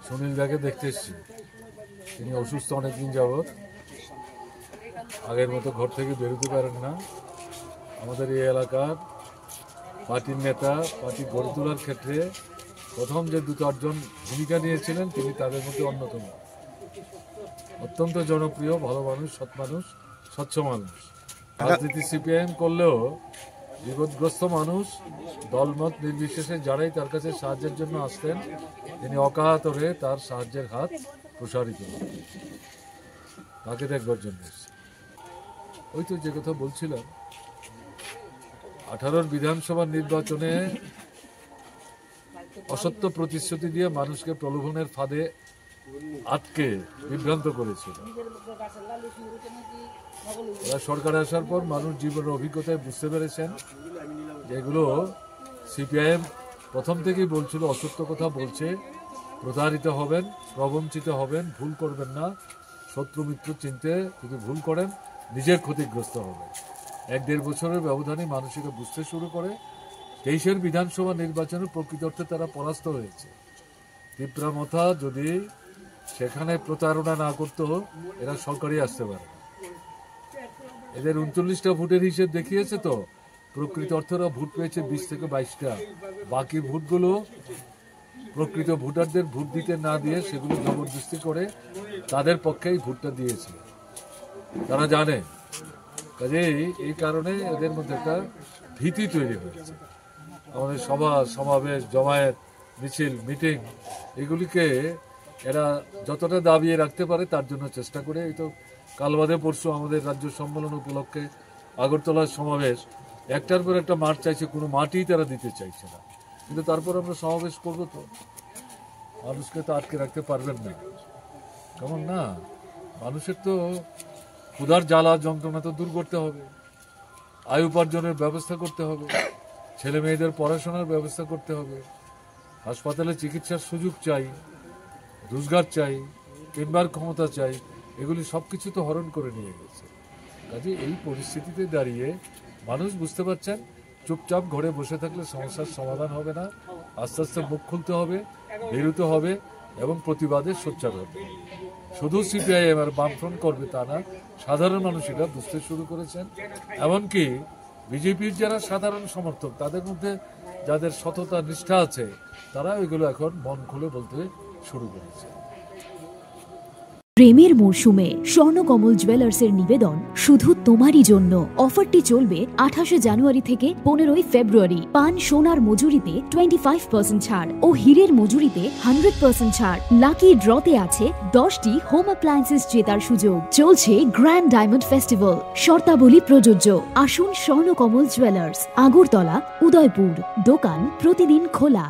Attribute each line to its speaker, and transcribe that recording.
Speaker 1: সুনীল দাকে দেখতে এসেছি। তিনি অসুস্থ অনেকদিন যাবৎ, আগের মতো ঘর থেকে বেরোতে পারেন না। আমাদের এই এলাকার পার্টির নেতা, পার্টি গড়ে তোলার ক্ষেত্রে প্রথম যে 2-4 ভূমিকা নিয়েছিলেন তিনি তাদের মধ্যে অন্যতম। অত্যন্ত জনপ্রিয়, ভালো মানুষ, সৎ মানুষ, স্বচ্ছ মানুষ। রাজনীতি সিপিআইএম করলেও বিপদগ্রস্ত মানুষ দলমত নির্বিশেষে যারাই তার কাছে সাহায্যের জন্য আসতেন তিনি অকাতরে তার সাহায্যের হাত প্রসারিত করতেন। তাকে দেখবার জন্য ওই তো যে কথা বলছিলাম, 18 বিধানসভা নির্বাচনে অসত্য প্রতিশ্রুতি দিয়ে মানুষকে প্রলোভনের ফাঁদে আটকে বিভ্রান্ত করেছিল। সরকারে আসার পর মানুষ জীবনের অভিজ্ঞতায় বুঝতে পেরেছেন যে এগুলো সিপিআইএম প্রথম থেকেই বলছিল, অসত্য কথা বলছে, প্রতারিত হবেন, প্রবঞ্চিত হবেন, ভুল করবেন না, শত্রু মিত্র চিনতে যদি ভুল করেন নিজের ক্ষতিগ্রস্ত হবে। 1-1.5 বছরের ব্যবধানে মানুষকে বুঝতে শুরু করে। 23-এর বিধানসভা নির্বাচনে প্রকৃত অর্থে তারা পরাস্ত হয়েছে। তীব্রামথা যদি সেখানে প্রতারণা না করতো এরা সরকারি আসতে পারে না। এদের 39টা ভোটের হিসেব দেখিয়েছে তো, প্রকৃত অর্থেরা ভোট পেয়েছে 20 থেকে 22টা। বাকি ভোটগুলো প্রকৃত ভোটারদের ভোট দিতে না দিয়ে সেগুলো জবরদস্তি করে তাদের পক্ষেই ভোটটা দিয়েছে। তারা জানে, কাজেই এই কারণে এদের মধ্যে একটা ভীতি তৈরি হয়েছে। আমাদের সভা সমাবেশ, জমায়েত, মিছিল, মিটিং এগুলিকে এরা যতটা দাবিয়ে রাখতে পারে তার জন্য চেষ্টা করে। এই তো কাল বাদে পরশু আমাদের রাজ্য সম্মেলন উপলক্ষে আগরতলার সমাবেশ, একটার পর একটা মাঠ চাইছে, কোনো মাঠই তারা দিতে চাইছে না। কিন্তু তারপর আমরা সমাবেশ করবো, তো মানুষকে তো আটকে রাখতে পারবেন না। কেমন না, মানুষের তো ক্ষুধার জ্বালা যন্ত্রণা তো দূর করতে হবে, আয় উপার্জনের ব্যবস্থা করতে হবে, ছেলে মেয়েদের পড়াশোনার ব্যবস্থা করতে হবে, হাসপাতালে চিকিৎসার সুযোগ চাই, রোজগার চাই, কিনবার ক্ষমতা চাই। এগুলি সব কিছু তো হরণ করে নিয়ে গেছে। কাজে এই পরিস্থিতিতে দাঁড়িয়ে মানুষ বুঝতে পারছেন চুপচাপ ঘরে বসে থাকলে সমস্যার সমাধান হবে না। আস্তে আস্তে মুখ খুলতে হবে, বেরোতে হবে এবং প্রতিবাদে সোচ্চার হবে। শুধু সিপিআইএম আর বামফ্রন্ট করবে তা না, সাধারণ মানুষ এটা বুঝতে শুরু করেছেন। এমনকি বিজেপির যারা সাধারণ সমর্থক তাদের মধ্যে যাদের সততা নিষ্ঠা আছে তারা এগুলো এখন মন খুলে বলতে শুরু করেছে।
Speaker 2: প্রেমের মরশুমে স্বর্ণকমল জুয়েলার্সের নিবেদন শুধু তোমারই জন্য। অফারটি চলবে 28 জানুয়ারি থেকে 15 ফেব্রুয়ারি। পান সোনার মজুরিতে 25% ছাড় ও হীরের মজুরিতে 100% ছাড়। লাকি ড্রতে আছে 10টি হোম অ্যাপ্লায়েন্সেস জেতার সুযোগ। চলছে গ্র্যান্ড ডায়মন্ড ফেস্টিভ্যাল, শর্তাবলী প্রযোজ্য। আসুন স্বর্ণকমল জুয়েলার্স, আগরতলা, উদয়পুর। দোকান প্রতিদিন খোলা।